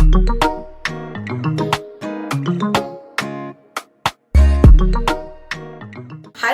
Hi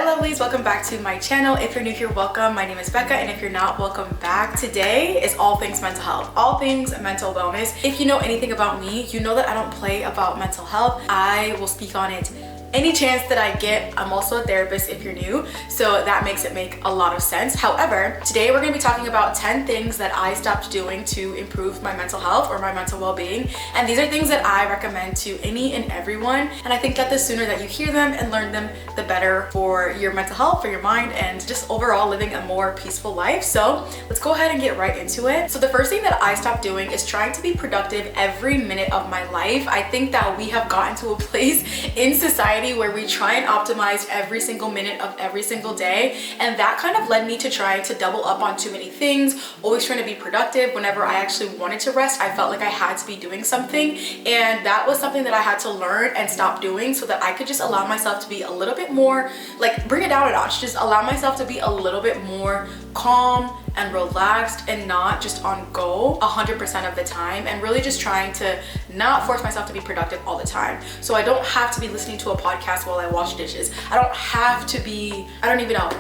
lovelies, welcome back to my channel. If you're new here, welcome. My name is Becca, and if you're not, welcome back. Today is all things mental health, all things mental wellness. If you know anything about me, you know that I don't play about mental health. I will speak on it any chance that I get. I'm also a therapist if you're new, so that makes it make a lot of sense. However, today we're going to be talking about 10 things that I stopped doing to improve my mental health or my mental well-being, and these are things that I recommend to any and everyone, and I think that the sooner that you hear them and learn them, the better for your mental health, for your mind, and just overall living a more peaceful life. So let's go ahead and get right into it. So the first thing that I stopped doing is trying to be productive every minute of my life. I think that we have gotten to a place in society where we try and optimize every single minute of every single day, and that kind of led me to trying to double up on too many things, always trying to be productive. Whenever I actually wanted to rest, I felt like I had to be doing something, and that was something that I had to learn and stop doing so that I could just allow myself to be a little bit more, like, bring it down a notch, just allow myself to be a little bit more calm and relaxed and not just on go 100% of the time, and really just trying to not force myself to be productive all the time. So I don't have to be listening to a podcast while I wash dishes. I don't have to be, I don't even know,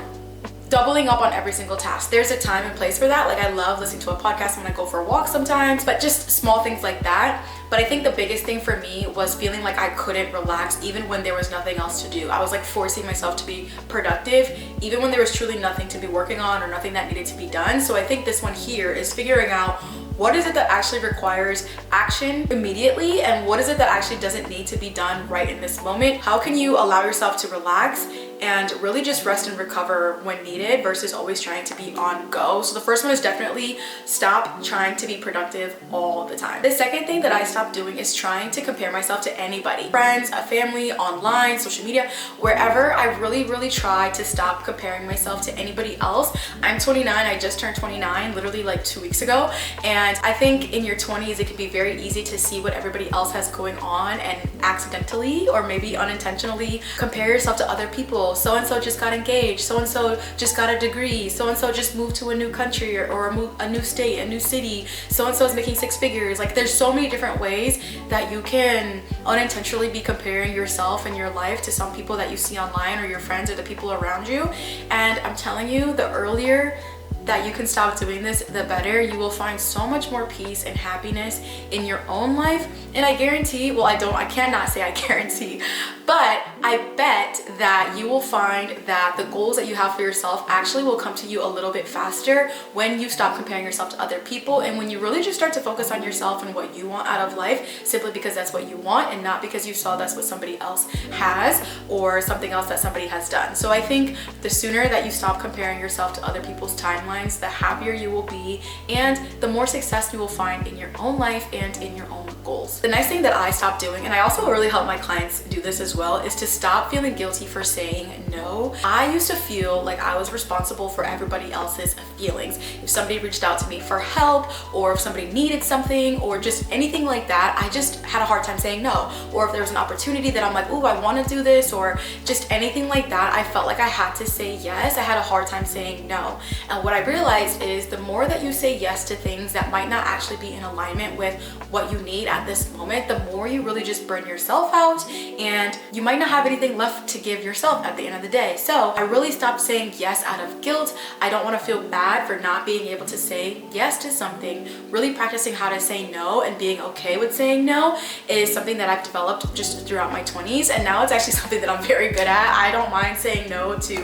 doubling up on every single task. There's a time and place for that. Like, I love listening to a podcast when I go for a walk sometimes, but just small things like that. But I think the biggest thing for me was feeling like I couldn't relax even when there was nothing else to do. I was like forcing myself to be productive even when there was truly nothing to be working on or nothing that needed to be done. So I think this one here is figuring out what is it that actually requires action immediately, and what is it that actually doesn't need to be done right in this moment? How can you allow yourself to relax and really just rest and recover when needed versus always trying to be on go? So the first one is definitely stop trying to be productive all the time. The second thing that I stopped doing is trying to compare myself to anybody, friends, a family, online, social media, wherever. I really try to stop comparing myself to anybody else. I'm 29, I just turned 29 literally like 2 weeks ago, and I think in your 20s it can be very easy to see what everybody else has going on and accidentally or maybe unintentionally compare yourself to other people. So-and-so just got engaged, so-and-so just got a degree, so-and-so just moved to a new country or a new state, a new city, so-and-so is making 6 figures. Like, there's so many different ways that you can unintentionally be comparing yourself and your life to some people that you see online or your friends or the people around you. And I'm telling you, the earlier that you can stop doing this, the better. You will find so much more peace and happiness in your own life. And I guarantee, well, I cannot say I guarantee, but I bet that you will find that the goals that you have for yourself actually will come to you a little bit faster when you stop comparing yourself to other people, and when you really just start to focus on yourself and what you want out of life, simply because that's what you want and not because you saw that's what somebody else has or something else that somebody has done. So I think the sooner that you stop comparing yourself to other people's timelines, the happier you will be and the more success you will find in your own life and in your own goals. The next thing that I stopped doing, and I also really help my clients do this as well, is to stop feeling guilty for saying no. I used to feel like I was responsible for everybody else's feelings. If somebody reached out to me for help, or if somebody needed something, or just anything like that, I just had a hard time saying no. Or if there was an opportunity that I'm like, ooh, I want to do this, or just anything like that, I felt like I had to say yes. I had a hard time saying no. And what I realized is the more that you say yes to things that might not actually be in alignment with what you need at this moment, the more you really just burn yourself out, and you might not have anything left to give yourself at the end of the day. So I really stopped saying yes out of guilt. I don't want to feel bad for not being able to say yes to something. Really practicing how to say no and being okay with saying no is something that I've developed just throughout my 20s, and now it's actually something that I'm very good at. I don't mind saying no to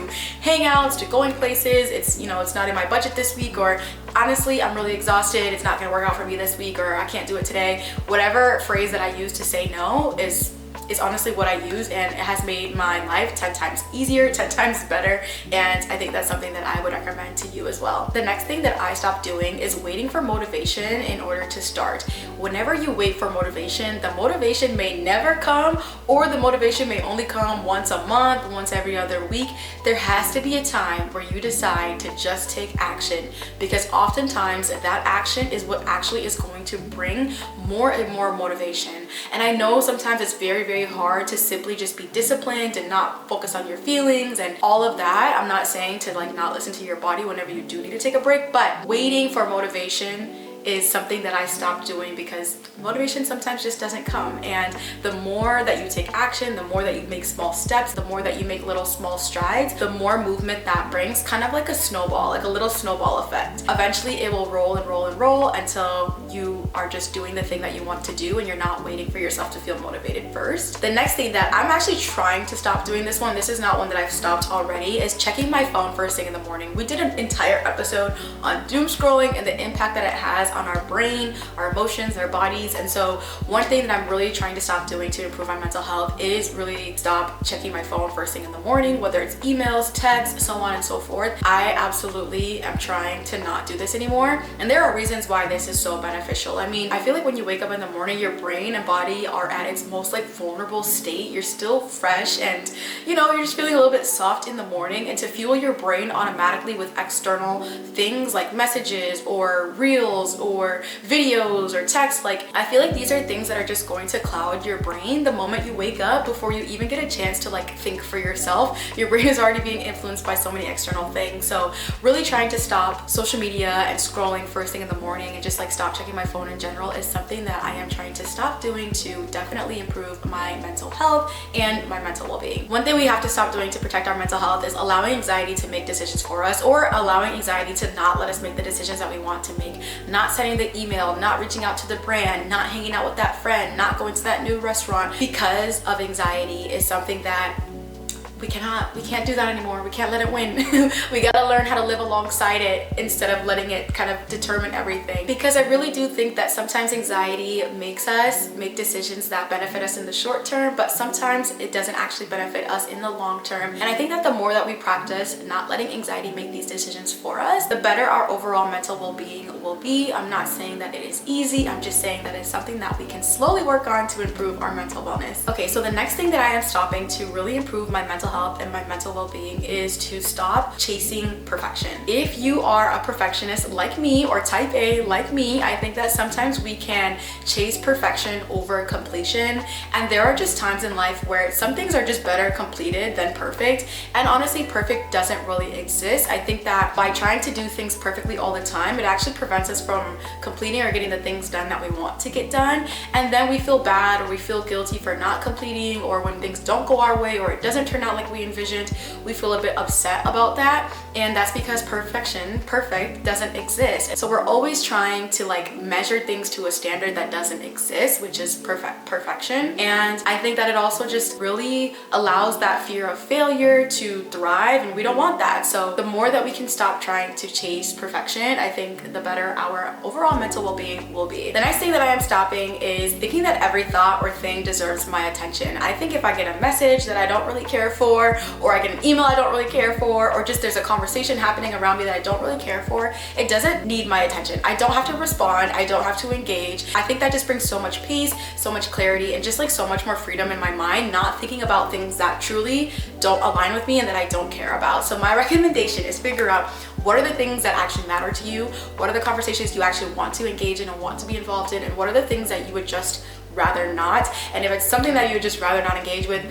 hangouts, to going places. It's, you know, it's not in my budget this week, or honestly, I'm really exhausted, it's not gonna work out for me this week, or I can't do it today. Whatever phrase that I use to say no is honestly what I use, and it has made my life 10 times easier, 10 times better, and I think that's something that I would recommend to you as well. The next thing that I stopped doing is waiting for motivation in order to start. Whenever you wait for motivation, the motivation may never come, or the motivation may only come once a month, once every other week. There has to be a time where you decide to just take action, because oftentimes that action is what actually is going to bring more and more motivation. And I know sometimes it's very hard to simply just be disciplined and not focus on your feelings and all of that. I'm not saying to like not listen to your body whenever you do need to take a break, but waiting for motivation is something that I stopped doing because motivation sometimes just doesn't come. And the more that you take action, the more that you make small steps, the more that you make little small strides, the more movement that brings, kind of like a snowball, like a little snowball effect. Eventually it will roll and roll and roll until you are just doing the thing that you want to do and you're not waiting for yourself to feel motivated first. The next thing that I'm actually trying to stop doing, this is not one that I've stopped already, is checking my phone first thing in the morning. We did an entire episode on doom scrolling and the impact that it has on our brain, our emotions, our bodies. And so one thing that I'm really trying to stop doing to improve my mental health is really stop checking my phone first thing in the morning, whether it's emails, texts, so on and so forth. I absolutely am trying to not do this anymore. And there are reasons why this is so beneficial. I mean, I feel like when you wake up in the morning, your brain and body are at its most like vulnerable state. You're still fresh and you know, you're just feeling a little bit soft in the morning. And to fuel your brain automatically with external things like messages or reels or videos or text, like I feel like these are things that are just going to cloud your brain the moment you wake up. Before you even get a chance to like think for yourself, your brain is already being influenced by so many external things. So really trying to stop social media and scrolling first thing in the morning and just like stop checking my phone in general is something that I am trying to stop doing to definitely improve my mental health and my mental well-being. One thing we have to stop doing to protect our mental health is allowing anxiety to make decisions for us, or allowing anxiety to not let us make the decisions that we want to make. Not sending the email, not reaching out to the brand, not hanging out with that friend, not going to that new restaurant because of anxiety is something that we can't do that anymore. We can't let it win. We gotta learn how to live alongside it instead of letting it kind of determine everything. Because I really do think that sometimes anxiety makes us make decisions that benefit us in the short term, but sometimes it doesn't actually benefit us in the long term. And I think that the more that we practice not letting anxiety make these decisions for us, the better our overall mental well-being will be. I'm not saying that it is easy. I'm just saying that it's something that we can slowly work on to improve our mental wellness. Okay, so the next thing that I am stopping to really improve my mental health and my mental well-being is to stop chasing perfection. If you are a perfectionist like me, or type A like me, I think that sometimes we can chase perfection over completion. And there are just times in life where some things are just better completed than perfect. And honestly, perfect doesn't really exist. I think that by trying to do things perfectly all the time, it actually prevents us from completing or getting the things done that we want to get done. And then we feel bad or we feel guilty for not completing, or when things don't go our way or it doesn't turn out like we envisioned, we feel a bit upset about that. And that's because perfect doesn't exist. So we're always trying to like measure things to a standard that doesn't exist, which is perfection. And I think that it also just really allows that fear of failure to thrive, and we don't want that. So the more that we can stop trying to chase perfection, I think the better our overall mental well-being will be. The next thing that I am stopping is thinking that every thought or thing deserves my attention. I think if I get a message that I don't really care for, or I get an email I don't really care for, or just there's a conversation happening around me that I don't really care for, it doesn't need my attention. I don't have to respond. I don't have to engage. I think that just brings so much peace, so much clarity, and just like so much more freedom in my mind, not thinking about things that truly don't align with me and that I don't care about. So my recommendation is figure out what are the things that actually matter to you, what are the conversations you actually want to engage in and want to be involved in, and what are the things that you would just rather not. And if it's something that you would just rather not engage with,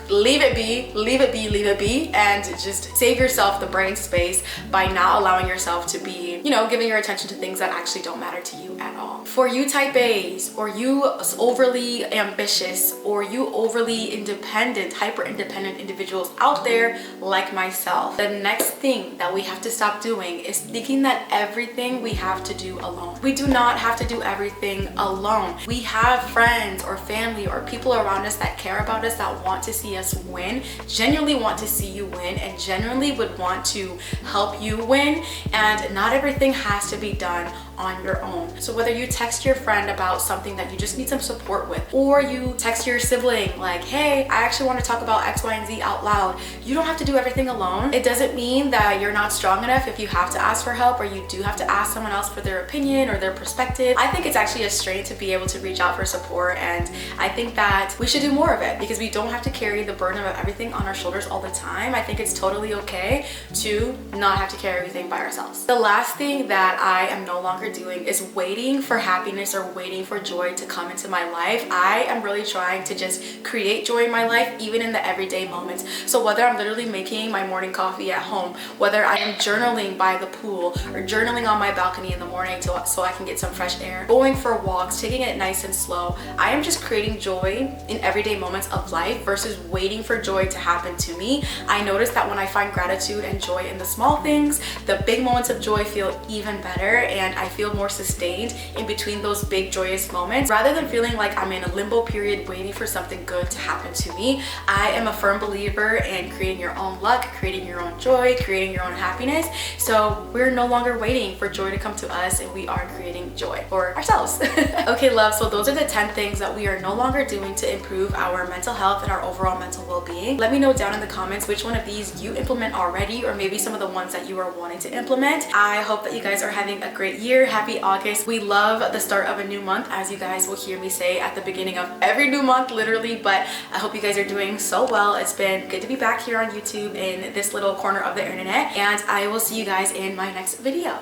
leave it be, and just save yourself the brain space by not allowing yourself to be, you know, giving your attention to things that actually don't matter to you at all. For you type A's, or you overly ambitious, or you overly independent, hyper independent individuals out there like myself, the next thing that we have to stop doing is thinking that everything we have to do alone. We do not have to do everything alone. We have friends or family or people around us that care about us, that want to see us win, genuinely want to see you win, and genuinely would want to help you win. And not everything has to be done on your own. So whether you text your friend about something that you just need some support with, or you text your sibling like, hey, I actually want to talk about X, Y, and Z out loud, you don't have to do everything alone. It doesn't mean that you're not strong enough if you have to ask for help, or you do have to ask someone else for their opinion or their perspective. I think it's actually a strength to be able to reach out for support, and I think that we should do more of it, because we don't have to carry the burden of everything on our shoulders all the time. I think it's totally okay to not have to carry everything by ourselves. The last thing that I am no longer longer doing is waiting for happiness or waiting for joy to come into my life. I am really trying to just create joy in my life, even in the everyday moments. So whether I'm literally making my morning coffee at home, whether I am journaling by the pool or journaling on my balcony in the morning so I can get some fresh air, going for walks, taking it nice and slow, I am just creating joy in everyday moments of life versus waiting for joy to happen to me. I notice that when I find gratitude and joy in the small things, the big moments of joy feel even better, and I feel more sustained in between those big joyous moments rather than feeling like I'm in a limbo period waiting for something good to happen to me. I am a firm believer in creating your own luck, creating your own joy, creating your own happiness. So we're no longer waiting for joy to come to us, and we are creating joy for ourselves. Okay, love, so those are the 10 things that we are no longer doing to improve our mental health and our overall mental well-being. Let me know down in the comments which one of these you implement already, or maybe some of the ones that you are wanting to implement. I hope that you guys are having a great year. Happy August. We love the start of a new month, as you guys will hear me say at the beginning of every new month, literally, but I hope you guys are doing so well. It's been good to be back here on YouTube in this little corner of the internet, and I will see you guys in my next video.